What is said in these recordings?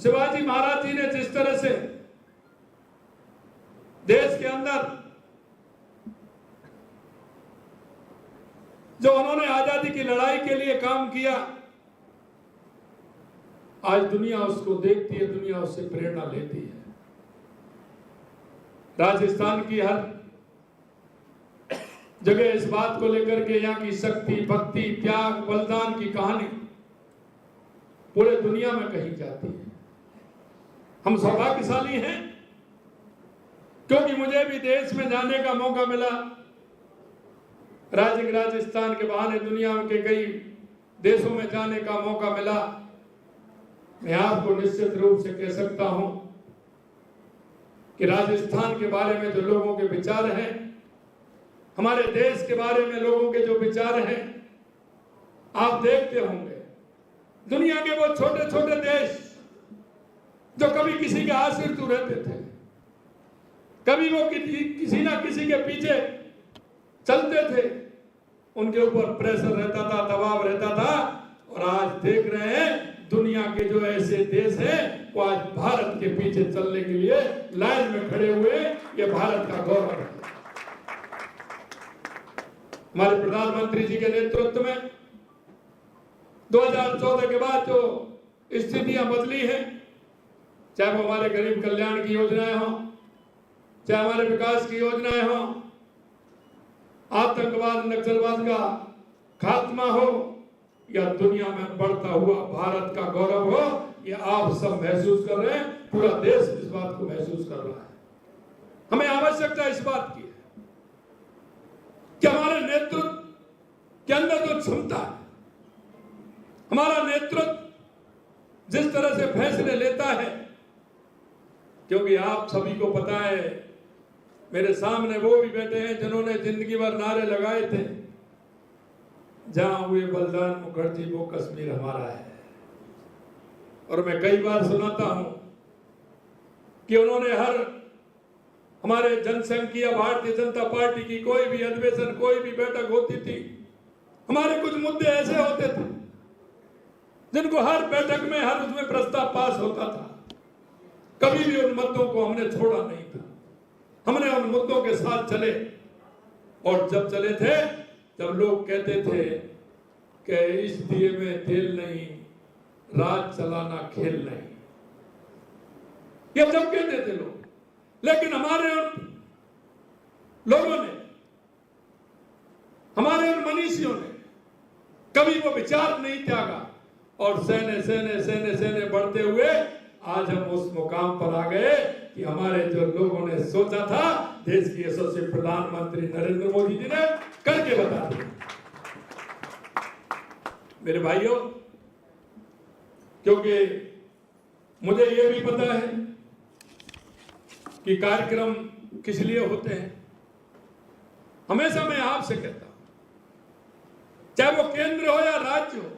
शिवाजी महाराज जी ने जिस तरह से देश के अंदर जो उन्होंने आजादी की लड़ाई के लिए काम किया, आज दुनिया उसको देखती है, दुनिया उससे प्रेरणा लेती है। राजस्थान की हर जगह इस बात को लेकर के यहाँ की शक्ति, भक्ति, त्याग, बलिदान की कहानी पूरे दुनिया में कही जाती है। हम सौभाग्यशाली हैं क्योंकि मुझे भी देश में जाने का मौका मिला। राजस्थान के बहाने दुनिया के कई देशों में जाने का मौका मिला। मैं आपको निश्चित रूप से कह सकता हूं कि राजस्थान के बारे में जो लोगों के विचार हैं, हमारे देश के बारे में लोगों के जो विचार हैं, आप देखते होंगे दुनिया के वो छोटे छोटे देश जो कभी किसी के आश्रित रहते थे, कभी वो किसी ना किसी के पीछे चलते थे, उनके ऊपर प्रेशर रहता था, दबाव रहता था। और आज देख रहे हैं दुनिया के जो ऐसे देश हैं वो आज भारत के पीछे चलने के लिए लाइन में खड़े हुए। ये भारत का गौरव है। हमारे प्रधानमंत्री जी के नेतृत्व में 2014 के बाद जो स्थितियां बदली हैं, चाहे वो हमारे गरीब कल्याण की योजनाएं हों, चाहे हमारे विकास की योजनाएं हों, आतंकवाद, नक्सलवाद का खात्मा हो, या दुनिया में बढ़ता हुआ भारत का गौरव हो, ये आप सब महसूस कर रहे हैं। पूरा देश इस बात को महसूस कर रहा है। हमें आवश्यकता इस बात की है कि हमारे नेतृत्व के अंदर जो क्षमता है, हमारा नेतृत्व जिस तरह से फैसले लेता है, क्योंकि आप सभी को पता है, मेरे सामने वो भी बैठे हैं जिन्होंने जिंदगी भर नारे लगाए थे, जहां हुए बलिदान मुखर्जी वो कश्मीर हमारा है। और मैं कई बार सुनाता हूं कि उन्होंने हमारे जनसंघीय भारतीय जनता पार्टी की कोई भी अधिवेशन, कोई भी बैठक होती थी, हमारे कुछ मुद्दे ऐसे होते थे जिनको हर बैठक में, हर उसमें प्रस्ताव पास होता था। कभी भी उन मुद्दों को हमने छोड़ा नहीं था, हमने उन मुद्दों के साथ चले। और जब चले थे तब लोग कहते थे कि इस दिए में तेल नहीं, राज चलाना खेल नहीं, ये जब कहते थे लोग। लेकिन हमारे उन लोगों ने, हमारे उन मनीषियों ने कभी वो विचार नहीं त्यागा। और सहने सहने सहने सहने बढ़ते हुए आज हम उस मुकाम पर आ गए कि हमारे जो लोगों ने सोचा था, देश की यशस्वी प्रधानमंत्री नरेंद्र मोदी जी ने करके बता दिया। मेरे भाइयों, क्योंकि मुझे यह भी पता है कि कार्यक्रम किस लिए होते हैं, हमेशा मैं आपसे कहता हूं, चाहे वो केंद्र हो या राज्य हो,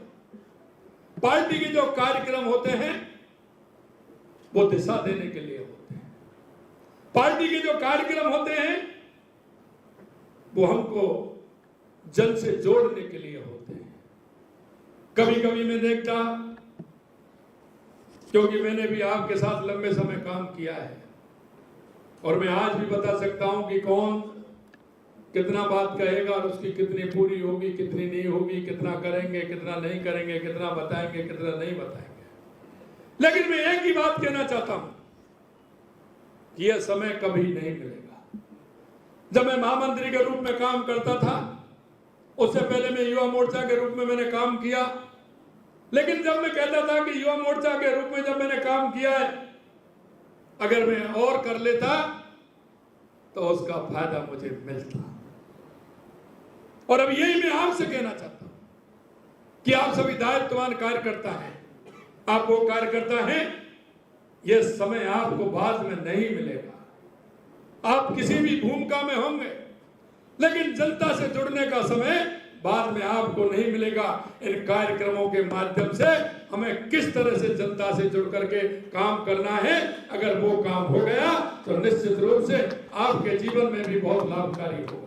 पार्टी के जो कार्यक्रम होते हैं वो दिशा देने के लिए होते हैं। पार्टी के जो कार्यक्रम होते हैं वो हमको जन से जोड़ने के लिए होते हैं। कभी कभी मैं देखता, क्योंकि मैंने भी आपके साथ लंबे समय काम किया है, और मैं आज भी बता सकता हूं कि कौन कितना बात कहेगा और उसकी कितनी पूरी होगी, कितनी नहीं होगी, कितना करेंगे, कितना नहीं करेंगे, कितना बताएंगे, कितना नहीं बताएंगे। लेकिन मैं एक ही बात कहना चाहता हूं कि यह समय कभी नहीं मिलेगा। जब मैं महामंत्री के रूप में काम करता था, उससे पहले मैं युवा मोर्चा के रूप में मैंने काम किया। लेकिन जब मैं कहता था कि युवा मोर्चा के रूप में जब मैंने काम किया है, अगर मैं और कर लेता तो उसका फायदा मुझे मिलता। और अब यही मैं आपसे कहना चाहता हूं कि आप सभी दायित्ववान कार्यकर्ता हैं, आप वो कार्यकर्ता हैं, यह समय आपको बाद में नहीं मिलेगा। आप किसी भी भूमिका में होंगे, लेकिन जनता से जुड़ने का समय बाद में आपको नहीं मिलेगा। इन कार्यक्रमों के माध्यम से हमें किस तरह से जनता से जुड़ करके काम करना है, अगर वो काम हो गया तो निश्चित रूप से आपके जीवन में भी बहुत लाभकारी होगा।